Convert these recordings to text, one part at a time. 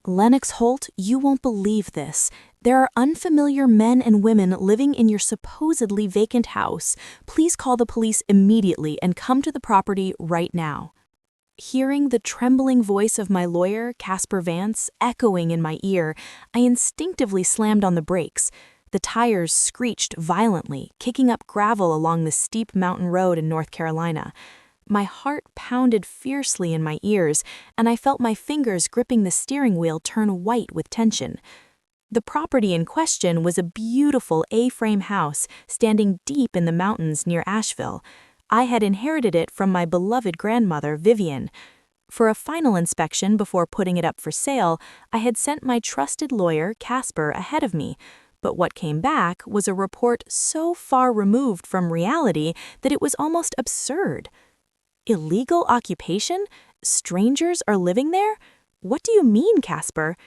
Lennox Holt, you won't believe this. There are unfamiliar men and women living in your supposedly vacant house. Please call the police immediately and come to the property right now. Hearing the trembling voice of my lawyer, Casper Vance, echoing in my ear, I instinctively slammed on the brakes. The tires screeched violently, kicking up gravel along the steep mountain road in North Carolina. My heart pounded fiercely in my ears, and I felt my fingers gripping the steering wheel turn white with tension. The property in question was a beautiful A-frame house standing deep in the mountains near Asheville. I had inherited it from my beloved grandmother, Vivian. For a final inspection before putting it up for sale, I had sent my trusted lawyer, Casper, ahead of me. But what came back was a report so far removed from reality that it was almost absurd. Illegal occupation? Strangers are living there? What do you mean, Casper?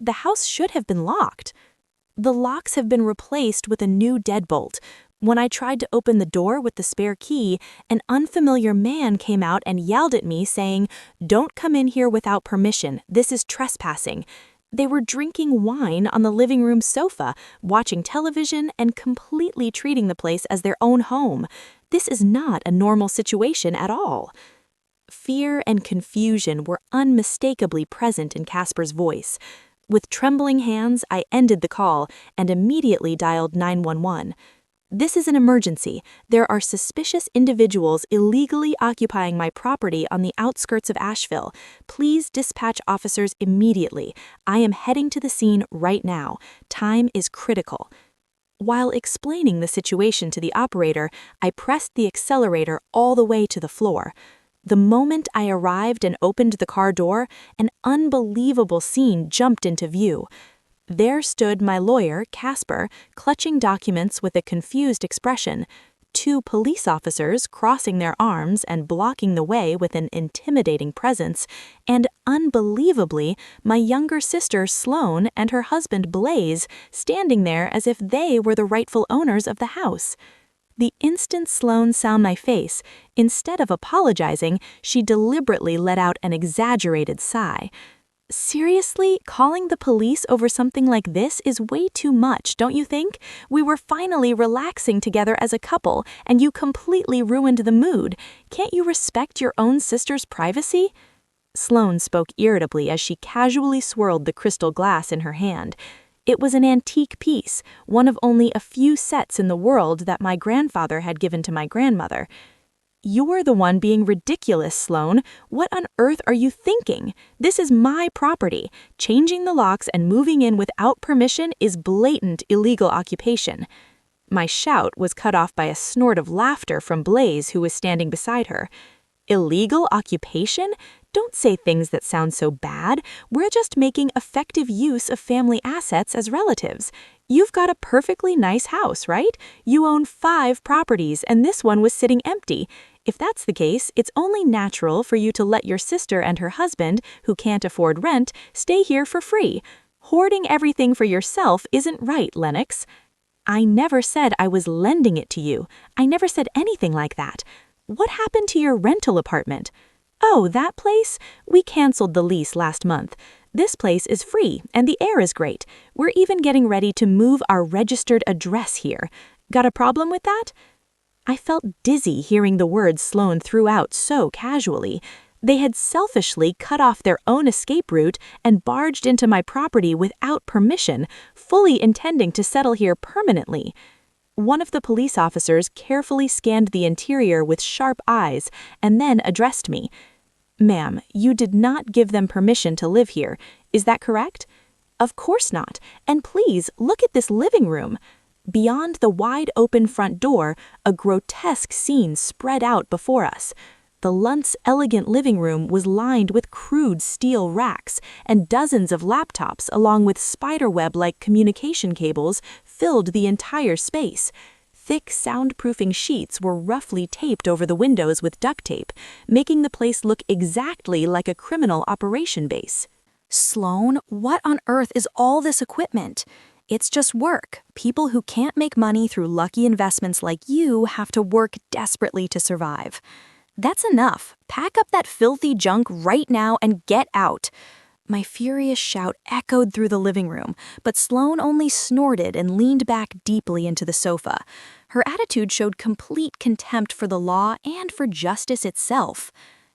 The house should have been locked. The locks have been replaced with a new deadbolt. When I tried to open the door with the spare key, an unfamiliar man came out and yelled at me saying, "Don't come in here without permission. This is trespassing." They were drinking wine on the living room sofa, watching television, and completely treating the place as their own home. This is not a normal situation at all. Fear and confusion were unmistakably present in Casper's voice. With trembling hands, I ended the call and immediately dialed 911. "This is an emergency. There are suspicious individuals illegally occupying my property on the outskirts of Asheville. Please dispatch officers immediately. I am heading to the scene right now. Time is critical." While explaining the situation to the operator, I pressed the accelerator all the way to the floor. The moment I arrived and opened the car door, an unbelievable scene jumped into view. There stood my lawyer, Casper, clutching documents with a confused expression, two police officers crossing their arms and blocking the way with an intimidating presence, and unbelievably, my younger sister Sloane and her husband Blaze standing there as if they were the rightful owners of the house. The instant Sloane saw my face, instead of apologizing, she deliberately let out an exaggerated sigh. "Seriously, calling the police over something like this is way too much, don't you think? We were finally relaxing together as a couple, and you completely ruined the mood. Can't you respect your own sister's privacy?" Sloane spoke irritably as she casually swirled the crystal glass in her hand. It was an antique piece, one of only a few sets in the world that my grandfather had given to my grandmother. "You're the one being ridiculous, Sloane. What on earth are you thinking? This is my property. Changing the locks and moving in without permission is blatant illegal occupation." My shout was cut off by a snort of laughter from Blaze, who was standing beside her. "Illegal occupation? Don't say things that sound so bad. We're just making effective use of family assets as relatives. You've got a perfectly nice house, right? You own 5 properties, and this one was sitting empty. If that's the case, it's only natural for you to let your sister and her husband, who can't afford rent, stay here for free. Hoarding everything for yourself isn't right, Lennox." "I never said I was lending it to you. I never said anything like that. What happened to your rental apartment?" "Oh, that place? We canceled the lease last month. This place is free, and the air is great. We're even getting ready to move our registered address here. Got a problem with that?" I felt dizzy hearing the words Sloane threw out so casually. They had selfishly cut off their own escape route and barged into my property without permission, fully intending to settle here permanently. One of the police officers carefully scanned the interior with sharp eyes and then addressed me. "Ma'am, you did not give them permission to live here. Is that correct?" "Of course not. And please, look at this living room." Beyond the wide-open front door, a grotesque scene spread out before us. The Luntz' elegant living room was lined with crude steel racks, and dozens of laptops along with spiderweb-like communication cables filled the entire space. Thick soundproofing sheets were roughly taped over the windows with duct tape, making the place look exactly like a criminal operation base. "Sloane, what on earth is all this equipment? It's just work. People who can't make money through lucky investments like you have to work desperately to survive. That's enough. Pack up that filthy junk right now and get out." My furious shout echoed through the living room, but Sloane only snorted and leaned back deeply into the sofa. Her attitude showed complete contempt for the law and for justice itself.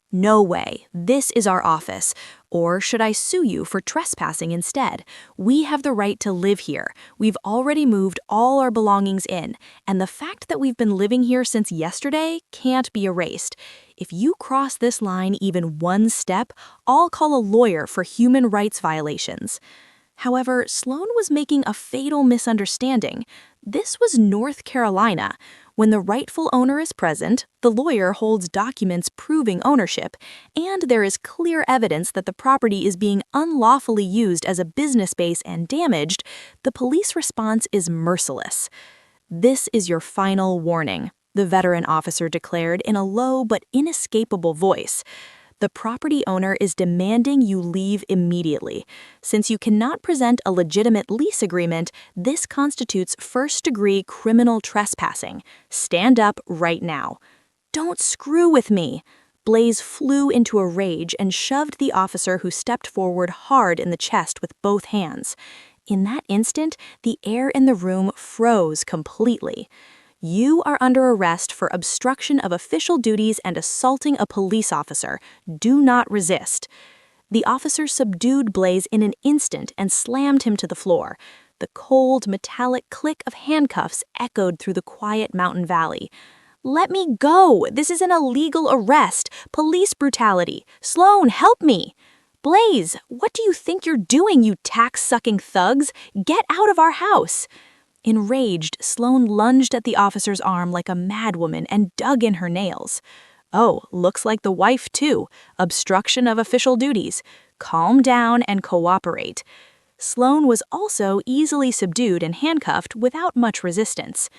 "No way. This is our office. Or should I sue you for trespassing instead? We have the right to live here. We've already moved all our belongings in, and the fact that we've been living here since yesterday can't be erased. If you cross this line even one step, I'll call a lawyer for human rights violations." However, Sloane was making a fatal misunderstanding. This was North Carolina. When the rightful owner is present, the lawyer holds documents proving ownership, and there is clear evidence that the property is being unlawfully used as a business base and damaged, the police response is merciless. "This is your final warning," the veteran officer declared in a low but inescapable voice. "The property owner is demanding you leave immediately. Since you cannot present a legitimate lease agreement, this constitutes first-degree criminal trespassing. Stand up right now." "Don't screw with me." Blaze flew into a rage and shoved the officer who stepped forward hard in the chest with both hands. In that instant, the air in the room froze completely. "You are under arrest for obstruction of official duties and assaulting a police officer. Do not resist." The officer subdued Blaze in an instant and slammed him to the floor. The cold, metallic click of handcuffs echoed through the quiet mountain valley. "Let me go! This is an illegal arrest! Police brutality! Sloane, help me!" "Blaze, what do you think you're doing, you tax-sucking thugs? Get out of our house!" Enraged, Sloane lunged at the officer's arm like a madwoman and dug in her nails. "Oh, looks like the wife too. Obstruction of official duties. Calm down and cooperate." Sloane was also easily subdued and handcuffed without much resistance.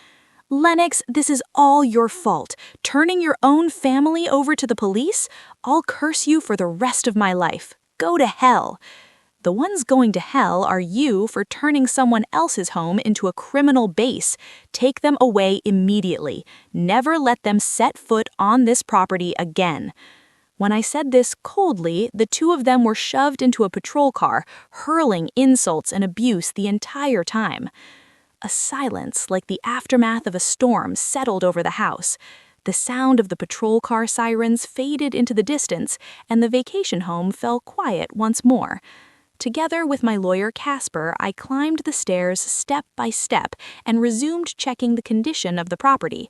"Lennox, this is all your fault. Turning your own family over to the police? I'll curse you for the rest of my life. Go to hell." "The ones going to hell are you for turning someone else's home into a criminal base. Take them away immediately. Never let them set foot on this property again." When I said this coldly, the two of them were shoved into a patrol car, hurling insults and abuse the entire time. A silence like the aftermath of a storm settled over the house. The sound of the patrol car sirens faded into the distance, and the vacation home fell quiet once more. Together with my lawyer Casper, I climbed the stairs step by step and resumed checking the condition of the property.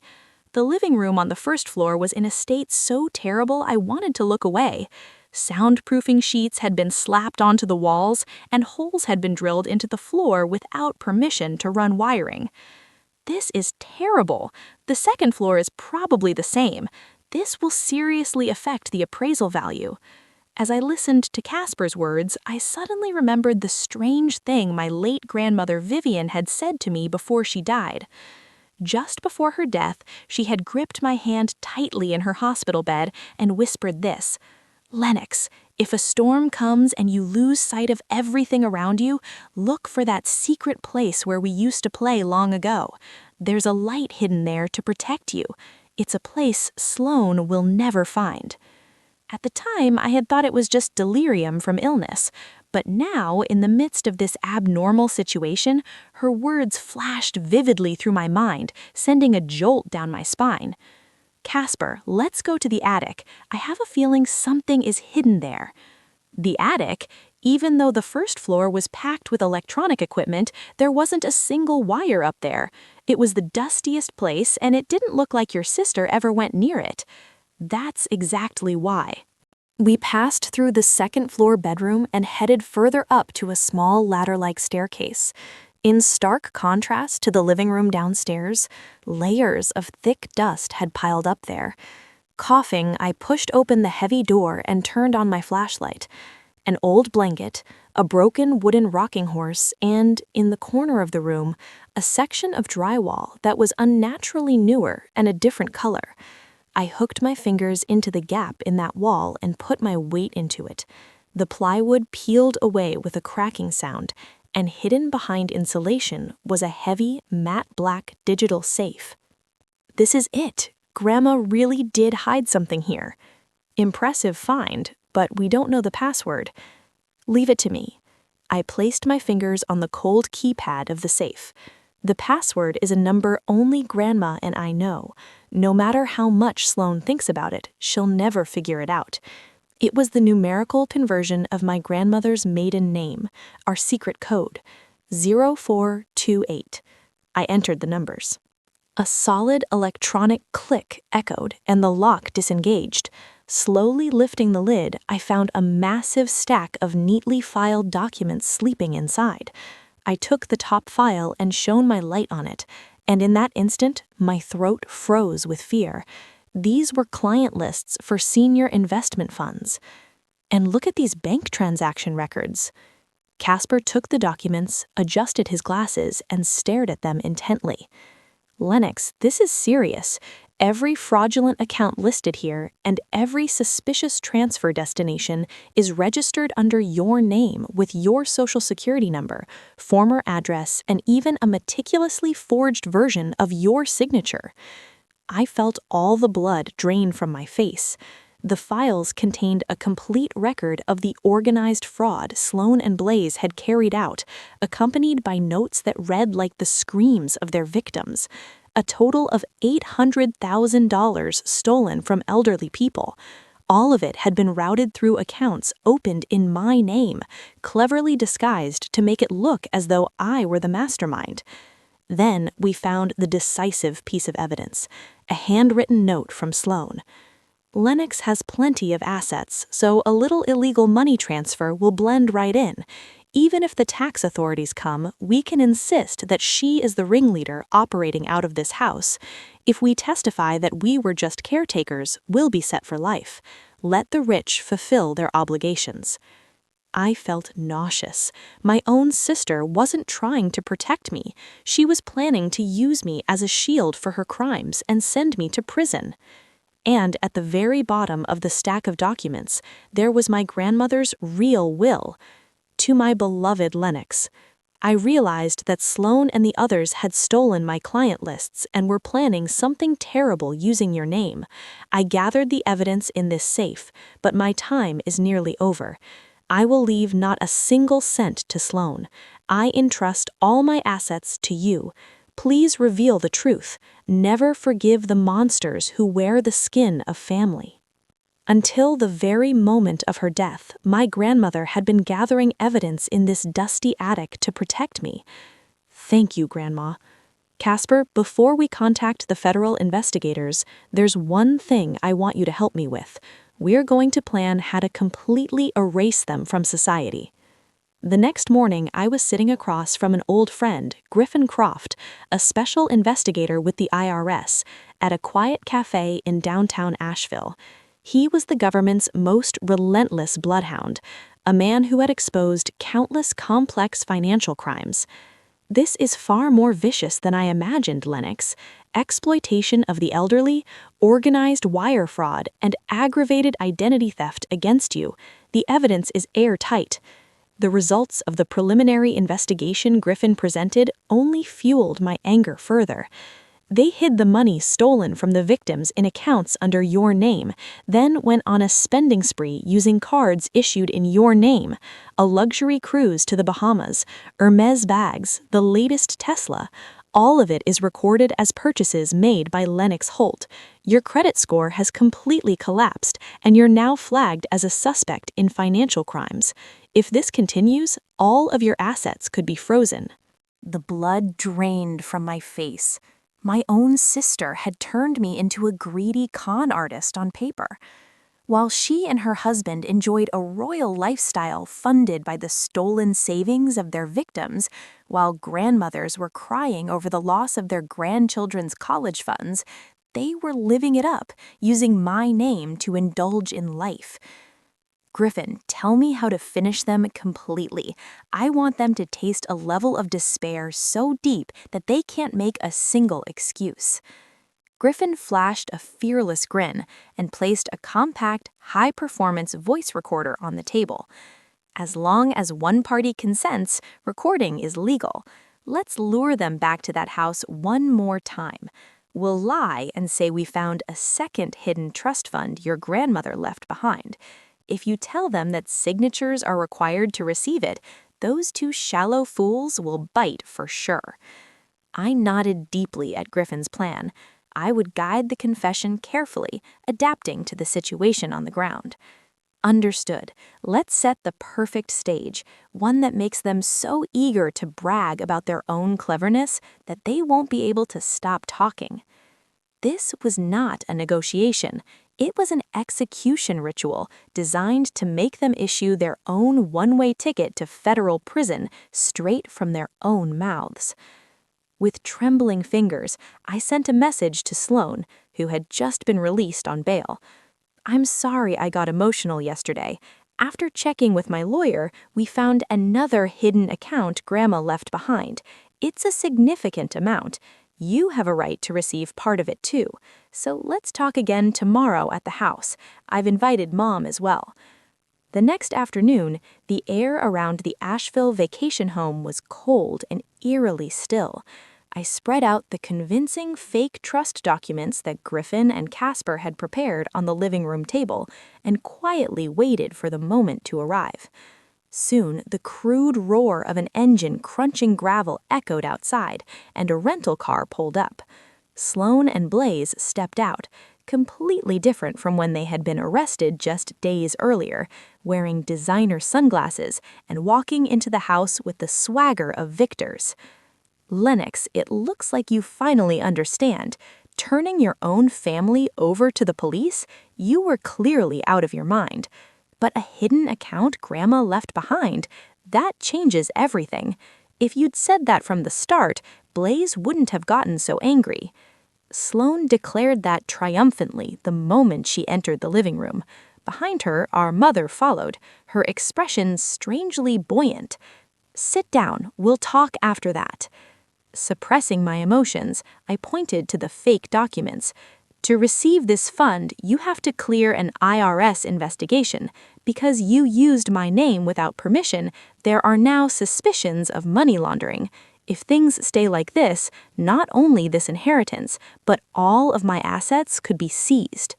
The living room on the first floor was in a state so terrible I wanted to look away. Soundproofing sheets had been slapped onto the walls, and holes had been drilled into the floor without permission to run wiring. "This is terrible. The second floor is probably the same. This will seriously affect the appraisal value." As I listened to Casper's words, I suddenly remembered the strange thing my late grandmother Vivian had said to me before she died. Just before her death, she had gripped my hand tightly in her hospital bed and whispered this: "Lennox, if a storm comes and you lose sight of everything around you, look for that secret place where we used to play long ago. There's a light hidden there to protect you. It's a place Sloane will never find." At the time, I had thought it was just delirium from illness, but now, in the midst of this abnormal situation, her words flashed vividly through my mind, sending a jolt down my spine. "Casper, let's go to the attic. I have a feeling something is hidden there." The attic? Even though the first floor was packed with electronic equipment, there wasn't a single wire up there. It was the dustiest place, and it didn't look like your sister ever went near it. That's exactly why. We passed through the second-floor bedroom and headed further up to a small ladder-like staircase. In stark contrast to the living room downstairs, layers of thick dust had piled up there. Coughing, I pushed open the heavy door and turned on my flashlight. An old blanket, a broken wooden rocking horse, and, in the corner of the room, a section of drywall that was unnaturally newer and a different color. I hooked my fingers into the gap in that wall and put my weight into it. The plywood peeled away with a cracking sound, and hidden behind insulation was a heavy, matte black digital safe. This is it. Grandma really did hide something here. Impressive find, but we don't know the password. Leave it to me. I placed my fingers on the cold keypad of the safe. The password is a number only Grandma and I know. No matter how much Sloane thinks about it, she'll never figure it out. It was the numerical conversion of my grandmother's maiden name, our secret code, 0428. I entered the numbers. A solid electronic click echoed and the lock disengaged. Slowly lifting the lid, I found a massive stack of neatly filed documents sleeping inside. I took the top file and shone my light on it, and in that instant, my throat froze with fear. These were client lists for senior investment funds. And look at these bank transaction records. Casper took the documents, adjusted his glasses, and stared at them intently. Lennox, this is serious. Every fraudulent account listed here and every suspicious transfer destination is registered under your name with your social security number, former address, and even a meticulously forged version of your signature. I felt all the blood drain from my face. The files contained a complete record of the organized fraud Sloane and Blaze had carried out, accompanied by notes that read like the screams of their victims. A total of $800,000 stolen from elderly people. All of it had been routed through accounts opened in my name, cleverly disguised to make it look as though I were the mastermind. Then we found the decisive piece of evidence, a handwritten note from Sloane. Lennox has plenty of assets, so a little illegal money transfer will blend right in. Even if the tax authorities come, we can insist that she is the ringleader operating out of this house. If we testify that we were just caretakers, we'll be set for life. Let the rich fulfill their obligations. I felt nauseous. My own sister wasn't trying to protect me. She was planning to use me as a shield for her crimes and send me to prison. And at the very bottom of the stack of documents, there was my grandmother's real will. To my beloved Lennox. I realized that Sloane and the others had stolen my client lists and were planning something terrible using your name. I gathered the evidence in this safe, but my time is nearly over. I will leave not a single cent to Sloane. I entrust all my assets to you. Please reveal the truth. Never forgive the monsters who wear the skin of family. Until the very moment of her death, my grandmother had been gathering evidence in this dusty attic to protect me. Thank you, Grandma. Casper, before we contact the federal investigators, there's one thing I want you to help me with. We're going to plan how to completely erase them from society. The next morning, I was sitting across from an old friend, Griffin Croft, a special investigator with the IRS, at a quiet cafe in downtown Asheville. He was the government's most relentless bloodhound, a man who had exposed countless complex financial crimes. This is far more vicious than I imagined, Lennox. Exploitation of the elderly, organized wire fraud, and aggravated identity theft against you. The evidence is airtight. The results of the preliminary investigation Griffin presented only fueled my anger further. They hid the money stolen from the victims in accounts under your name, then went on a spending spree using cards issued in your name, a luxury cruise to the Bahamas, Hermes bags, the latest Tesla. All of it is recorded as purchases made by Lennox Holt. Your credit score has completely collapsed, and you're now flagged as a suspect in financial crimes. If this continues, all of your assets could be frozen. The blood drained from my face. My own sister had turned me into a greedy con artist on paper. While she and her husband enjoyed a royal lifestyle funded by the stolen savings of their victims, while grandmothers were crying over the loss of their grandchildren's college funds, they were living it up, using my name to indulge in life. Griffin, tell me how to finish them completely. I want them to taste a level of despair so deep that they can't make a single excuse. Griffin flashed a fearless grin and placed a compact, high-performance voice recorder on the table. As long as one party consents, recording is legal. Let's lure them back to that house one more time. We'll lie and say we found a second hidden trust fund your grandmother left behind. If you tell them that signatures are required to receive it, those two shallow fools will bite for sure. I nodded deeply at Griffin's plan. I would guide the confession carefully, adapting to the situation on the ground. Understood. Let's set the perfect stage, one that makes them so eager to brag about their own cleverness that they won't be able to stop talking. This was not a negotiation. It was an execution ritual designed to make them issue their own one-way ticket to federal prison straight from their own mouths. With trembling fingers, I sent a message to Sloan, who had just been released on bail. "I'm sorry I got emotional yesterday. After checking with my lawyer, we found another hidden account Grandma left behind. It's a significant amount. You have a right to receive part of it too. So let's talk again tomorrow at the house. I've invited Mom as well." The next afternoon, the air around the Asheville vacation home was cold and eerily still. I spread out the convincing fake trust documents that Griffin and Casper had prepared on the living room table and quietly waited for the moment to arrive. Soon, the crude roar of an engine crunching gravel echoed outside, and a rental car pulled up. Sloan and Blaze stepped out, completely different from when they had been arrested just days earlier, wearing designer sunglasses and walking into the house with the swagger of victors. "Lennox, it looks like you finally understand. Turning your own family over to the police? You were clearly out of your mind. But a hidden account Grandma left behind? That changes everything. If you'd said that from the start, Blaze wouldn't have gotten so angry." Sloan declared that triumphantly the moment she entered the living room. Behind her, our mother followed, her expression strangely buoyant. "Sit down, we'll talk after that." Suppressing my emotions, I pointed to the fake documents. "To receive this fund, you have to clear an IRS investigation. Because you used my name without permission, there are now suspicions of money laundering. If things stay like this, not only this inheritance, but all of my assets could be seized."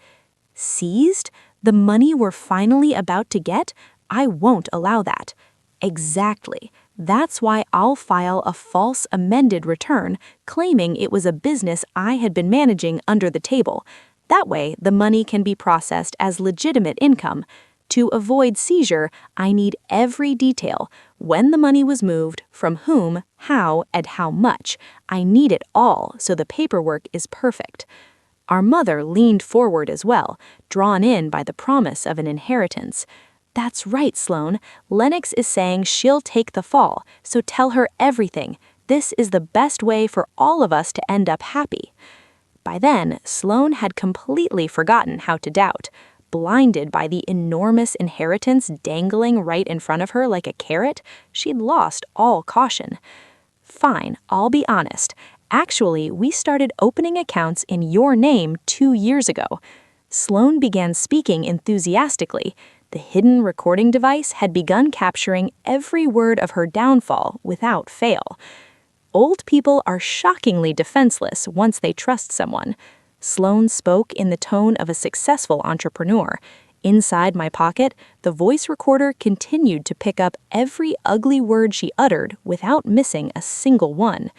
Seized? The money we're finally about to get? I won't allow that. Exactly. That's why I'll file a false amended return, claiming it was a business I had been managing under the table. That way, the money can be processed as legitimate income. To avoid seizure, I need every detail: when the money was moved, from whom, how, and how much. I need it all so the paperwork is perfect. Our mother leaned forward as well, drawn in by the promise of an inheritance. "That's right, Sloan. Lennox is saying she'll take the fall, so tell her everything. This is the best way for all of us to end up happy." By then, Sloan had completely forgotten how to doubt. Blinded by the enormous inheritance dangling right in front of her like a carrot, she'd lost all caution. "Fine, I'll be honest. Actually, we started opening accounts in your name 2 years ago." Sloan began speaking enthusiastically. The hidden recording device had begun capturing every word of her downfall without fail. Old people are shockingly defenseless once they trust someone. Sloan spoke in the tone of a successful entrepreneur. Inside my pocket, the voice recorder continued to pick up every ugly word she uttered without missing a single one.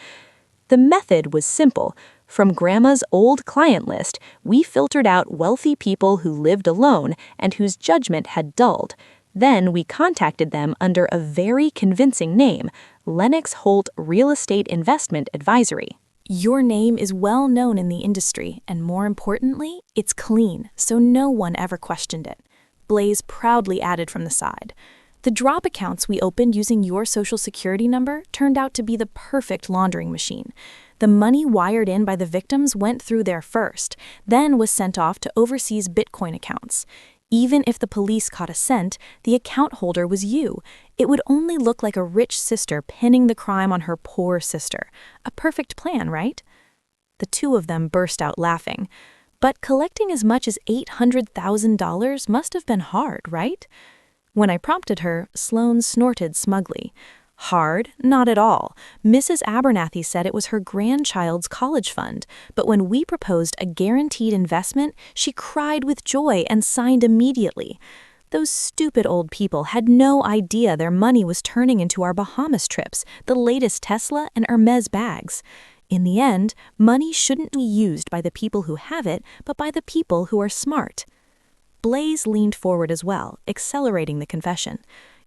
The method was simple. From Grandma's old client list, we filtered out wealthy people who lived alone and whose judgment had dulled. Then we contacted them under a very convincing name, Lennox Holt Real Estate Investment Advisory. Your name is well known in the industry, and more importantly, it's clean, so no one ever questioned it. Blaze proudly added from the side. The drop accounts we opened using your social security number turned out to be the perfect laundering machine. The money wired in by the victims went through there first, then was sent off to overseas Bitcoin accounts. Even if the police caught a scent, the account holder was you. It would only look like a rich sister pinning the crime on her poor sister. A perfect plan, right? The two of them burst out laughing. But collecting as much as $800,000 must have been hard, right? When I prompted her, Sloan snorted smugly. Hard? Not at all. Mrs. Abernathy said it was her grandchild's college fund, but when we proposed a guaranteed investment, she cried with joy and signed immediately. Those stupid old people had no idea their money was turning into our Bahamas trips, the latest Tesla, and Hermes bags. In the end, money shouldn't be used by the people who have it, but by the people who are smart. Blaze leaned forward as well, accelerating the confession.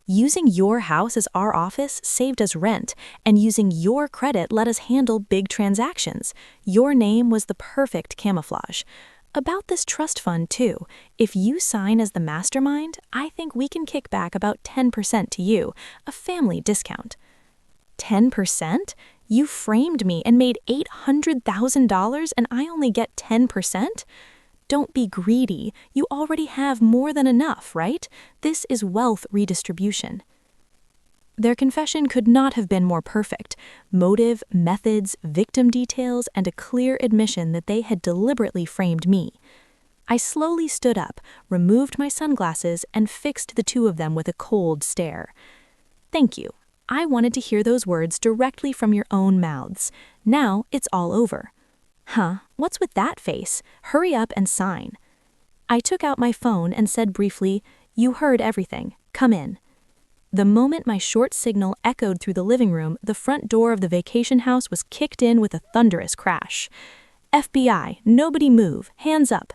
Using your house as our office saved us rent, and using your credit let us handle big transactions. Your name was the perfect camouflage. About this trust fund, too, if you sign as the mastermind, I think we can kick back about 10% to you, a family discount. 10%? You framed me and made $800,000 and I only get 10%? Don't be greedy. You already have more than enough, right? This is wealth redistribution. Their confession could not have been more perfect. Motive, methods, victim details, and a clear admission that they had deliberately framed me. I slowly stood up, removed my sunglasses, and fixed the two of them with a cold stare. Thank you. I wanted to hear those words directly from your own mouths. Now it's all over. Huh, what's with that face? Hurry up and sign. I took out my phone and said briefly, "You heard everything. Come in." The moment my short signal echoed through the living room, the front door of the vacation house was kicked in with a thunderous crash. FBI, nobody move, hands up.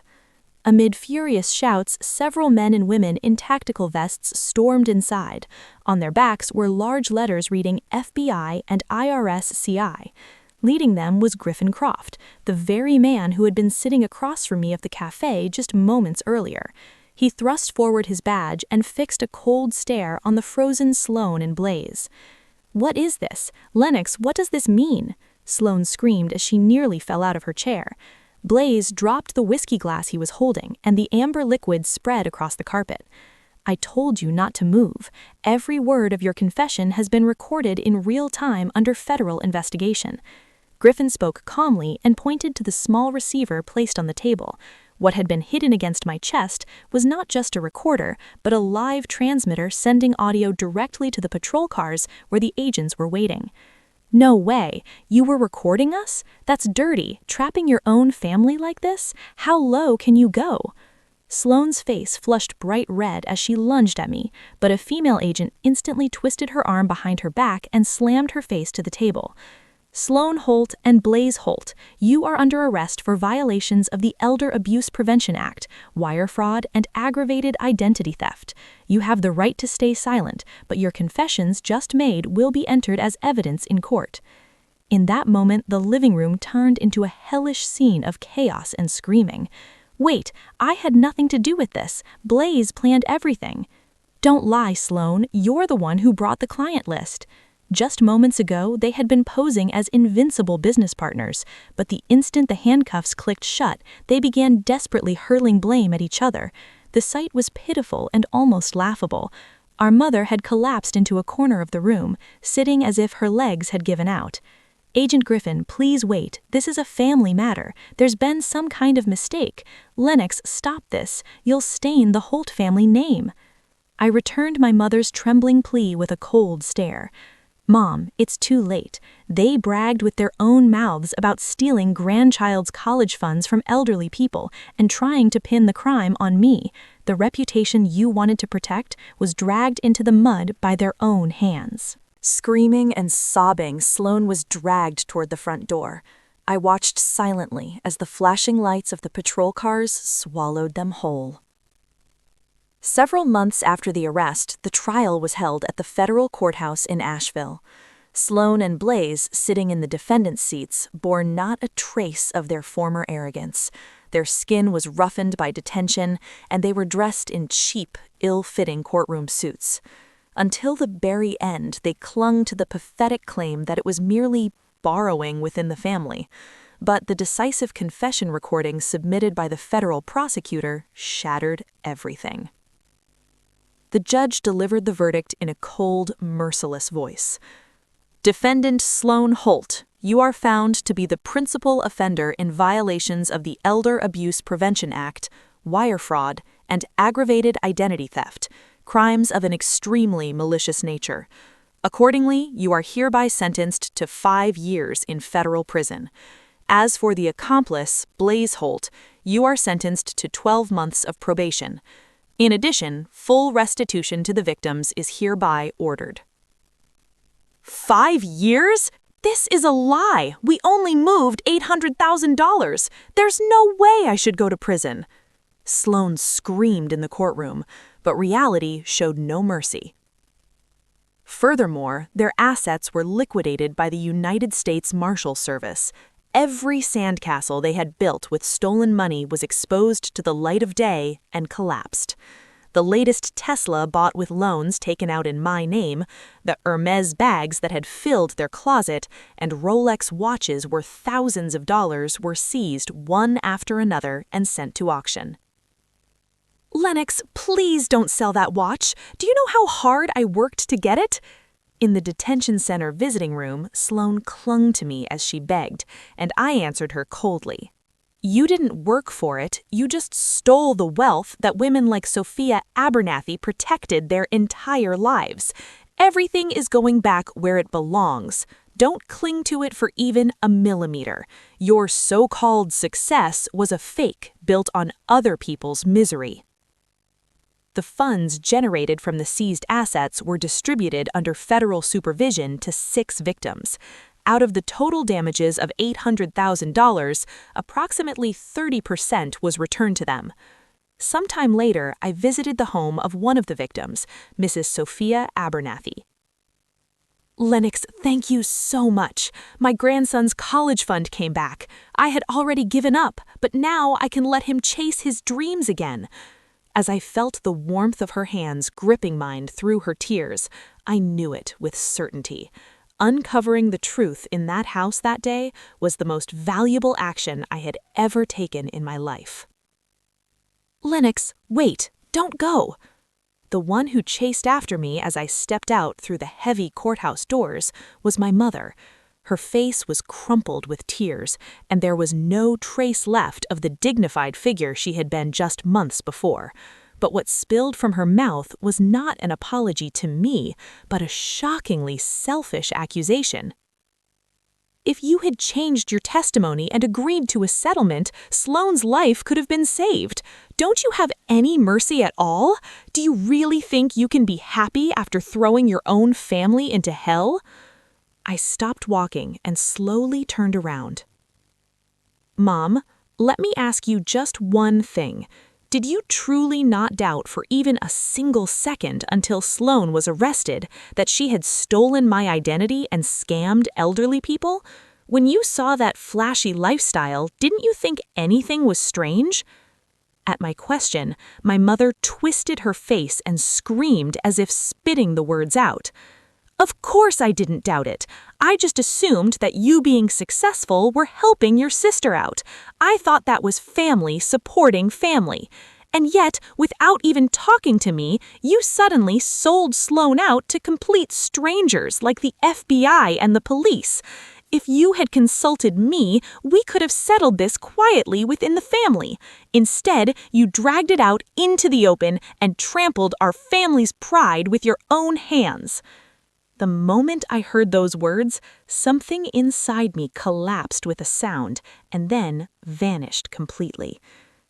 Amid furious shouts, several men and women in tactical vests stormed inside. On their backs were large letters reading FBI and IRS CI. Leading them was Griffin Croft, the very man who had been sitting across from me at the cafe just moments earlier. He thrust forward his badge and fixed a cold stare on the frozen Sloan and Blaze. "What is this? Lennox, what does this mean?" Sloan screamed as she nearly fell out of her chair. Blaze dropped the whiskey glass he was holding, and the amber liquid spread across the carpet. "I told you not to move. Every word of your confession has been recorded in real time under federal investigation." Griffin spoke calmly and pointed to the small receiver placed on the table. What had been hidden against my chest was not just a recorder, but a live transmitter sending audio directly to the patrol cars where the agents were waiting. "No way! You were recording us? That's dirty. Trapping your own family like this? How low can you go?" Sloane's face flushed bright red as she lunged at me, but a female agent instantly twisted her arm behind her back and slammed her face to the table. "Sloan Holt and Blaze Holt, you are under arrest for violations of the Elder Abuse Prevention Act, wire fraud, and aggravated identity theft. You have the right to stay silent, but your confessions just made will be entered as evidence in court." In that moment, the living room turned into a hellish scene of chaos and screaming. "Wait, I had nothing to do with this. Blaze planned everything." "Don't lie, Sloan. You're the one who brought the client list." Just moments ago, they had been posing as invincible business partners, but the instant the handcuffs clicked shut, they began desperately hurling blame at each other. The sight was pitiful and almost laughable. Our mother had collapsed into a corner of the room, sitting as if her legs had given out. "Agent Griffin, please wait. This is a family matter. There's been some kind of mistake. Lennox, stop this. You'll stain the Holt family name." I returned my mother's trembling plea with a cold stare. "Mom, it's too late. They bragged with their own mouths about stealing grandchild's college funds from elderly people and trying to pin the crime on me. The reputation you wanted to protect was dragged into the mud by their own hands." Screaming and sobbing, Sloan was dragged toward the front door. I watched silently as the flashing lights of the patrol cars swallowed them whole. Several months after the arrest, the trial was held at the federal courthouse in Asheville. Sloan and Blaze, sitting in the defendant's seats, bore not a trace of their former arrogance. Their skin was roughened by detention, and they were dressed in cheap, ill-fitting courtroom suits. Until the very end, they clung to the pathetic claim that it was merely borrowing within the family. But the decisive confession recording submitted by the federal prosecutor shattered everything. The judge delivered the verdict in a cold, merciless voice. "Defendant Sloan Holt, you are found to be the principal offender in violations of the Elder Abuse Prevention Act, wire fraud, and aggravated identity theft, crimes of an extremely malicious nature. Accordingly, you are hereby sentenced to 5 years in federal prison. As for the accomplice, Blaze Holt, you are sentenced to 12 months of probation. In addition, full restitution to the victims is hereby ordered. 5 years? This is a lie. We only moved $800,000. There's no way I should go to prison. Sloan screamed in the courtroom, but reality showed no mercy. Furthermore, their assets were liquidated by the United States Marshal Service. Every sandcastle they had built with stolen money was exposed to the light of day and collapsed. The latest Tesla bought with loans taken out in my name, the Hermes bags that had filled their closet, and Rolex watches worth thousands of dollars were seized one after another and sent to auction. Lennox, please don't sell that watch. Do you know how hard I worked to get it? In the detention center visiting room, Sloan clung to me as she begged, and I answered her coldly. You didn't work for it, you just stole the wealth that women like Sophia Abernathy protected their entire lives. Everything is going back where it belongs. Don't cling to it for even a millimeter. Your so-called success was a fake built on other people's misery. The funds generated from the seized assets were distributed under federal supervision to 6 victims. Out of the total damages of $800,000, approximately 30% was returned to them. Sometime later, I visited the home of one of the victims, Mrs. Sophia Abernathy. Lennox, thank you so much. My grandson's college fund came back. I had already given up, but now I can let him chase his dreams again. As I felt the warmth of her hands gripping mine through her tears, I knew it with certainty. Uncovering the truth in that house that day was the most valuable action I had ever taken in my life. Lennox, wait, don't go. The one who chased after me as I stepped out through the heavy courthouse doors was my mother. Her face was crumpled with tears, and there was no trace left of the dignified figure she had been just months before. But what spilled from her mouth was not an apology to me, but a shockingly selfish accusation. If you had changed your testimony and agreed to a settlement, Sloan's life could have been saved. Don't you have any mercy at all? Do you really think you can be happy after throwing your own family into hell? I stopped walking and slowly turned around. Mom, let me ask you just one thing. Did you truly not doubt for even a single second until Sloan was arrested that she had stolen my identity and scammed elderly people? When you saw that flashy lifestyle, didn't you think anything was strange? At my question, my mother twisted her face and screamed as if spitting the words out. Of course I didn't doubt it. I just assumed that you being successful were helping your sister out. I thought that was family supporting family. And yet, without even talking to me, you suddenly sold Sloan out to complete strangers like the FBI and the police. If you had consulted me, we could have settled this quietly within the family. Instead, you dragged it out into the open and trampled our family's pride with your own hands. The moment I heard those words, something inside me collapsed with a sound and then vanished completely.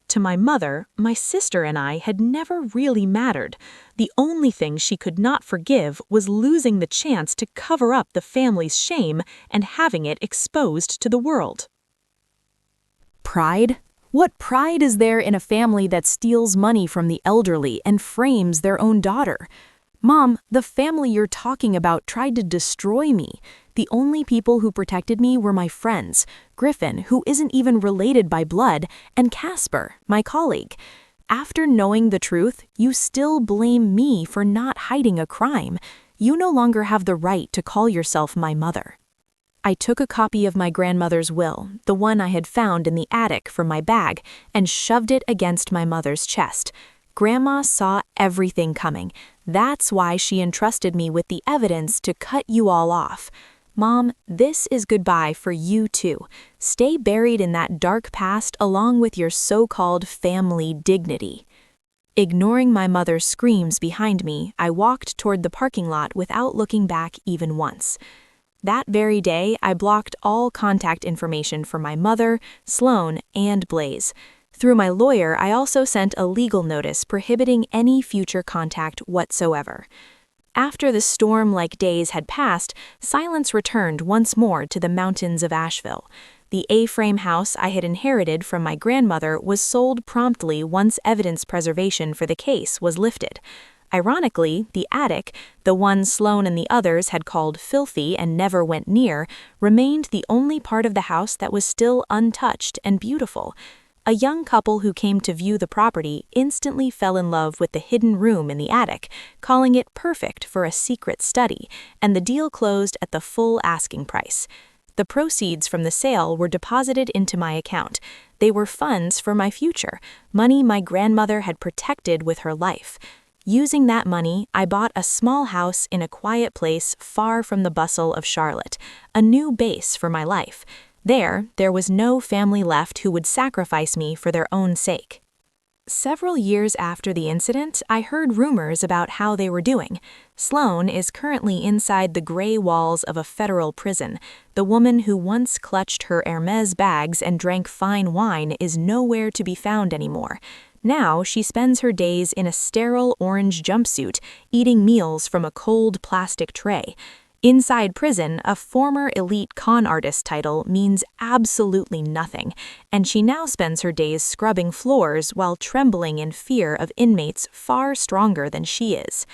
To my mother, my sister and I had never really mattered. The only thing she could not forgive was losing the chance to cover up the family's shame and having it exposed to the world. Pride? What pride is there in a family that steals money from the elderly and frames their own daughter? Mom, the family you're talking about tried to destroy me. The only people who protected me were my friends, Griffin, who isn't even related by blood, and Casper, my colleague. After knowing the truth, you still blame me for not hiding a crime. You no longer have the right to call yourself my mother. I took a copy of my grandmother's will, the one I had found in the attic, from my bag, and shoved it against my mother's chest. Grandma saw everything coming. That's why she entrusted me with the evidence to cut you all off. Mom, this is goodbye for you too. Stay buried in that dark past along with your so-called family dignity. Ignoring my mother's screams behind me, I walked toward the parking lot without looking back even once. That very day, I blocked all contact information for my mother, Sloan, and Blaze. Through my lawyer, I also sent a legal notice prohibiting any future contact whatsoever. After the storm-like days had passed, silence returned once more to the mountains of Asheville. The A-frame house I had inherited from my grandmother was sold promptly once evidence preservation for the case was lifted. Ironically, the attic, the one Sloan and the others had called filthy and never went near, remained the only part of the house that was still untouched and beautiful. A young couple who came to view the property instantly fell in love with the hidden room in the attic, calling it perfect for a secret study, and the deal closed at the full asking price. The proceeds from the sale were deposited into my account. They were funds for my future, money my grandmother had protected with her life. Using that money, I bought a small house in a quiet place far from the bustle of Charlotte, a new base for my life. There was no family left who would sacrifice me for their own sake. Several years after the incident, I heard rumors about how they were doing. Sloan is currently inside the gray walls of a federal prison. The woman who once clutched her Hermes bags and drank fine wine is nowhere to be found anymore. Now she spends her days in a sterile orange jumpsuit, eating meals from a cold plastic tray. Inside prison, a former elite con artist title means absolutely nothing, and she now spends her days scrubbing floors while trembling in fear of inmates far stronger than she is.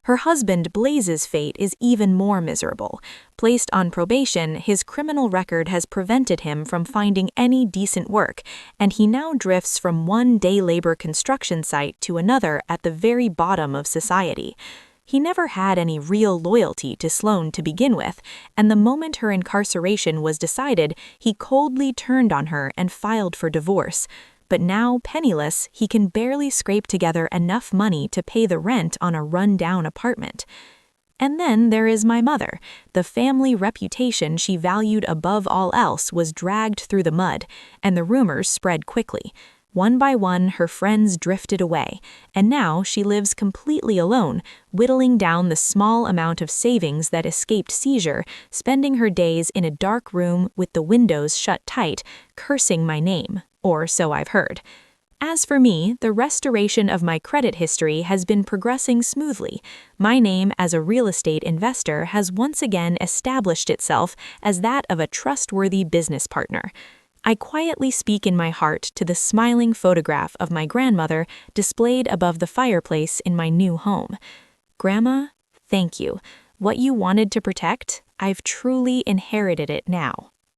Her husband Blaze's fate is even more miserable. Placed on probation, his criminal record has prevented him from finding any decent work, and he now drifts from one day labor construction site to another at the very bottom of society. He never had any real loyalty to Sloan to begin with, and the moment her incarceration was decided, he coldly turned on her and filed for divorce. But now, penniless, he can barely scrape together enough money to pay the rent on a run-down apartment. And then there is my mother. The family reputation she valued above all else was dragged through the mud, and the rumors spread quickly. One by one, her friends drifted away, and now she lives completely alone, whittling down the small amount of savings that escaped seizure, spending her days in a dark room with the windows shut tight, cursing my name, or so I've heard. As for me, the restoration of my credit history has been progressing smoothly. My name as a real estate investor has once again established itself as that of a trustworthy business partner. I quietly speak in my heart to the smiling photograph of my grandmother displayed above the fireplace in my new home. Grandma, thank you. What you wanted to protect, I've truly inherited it now.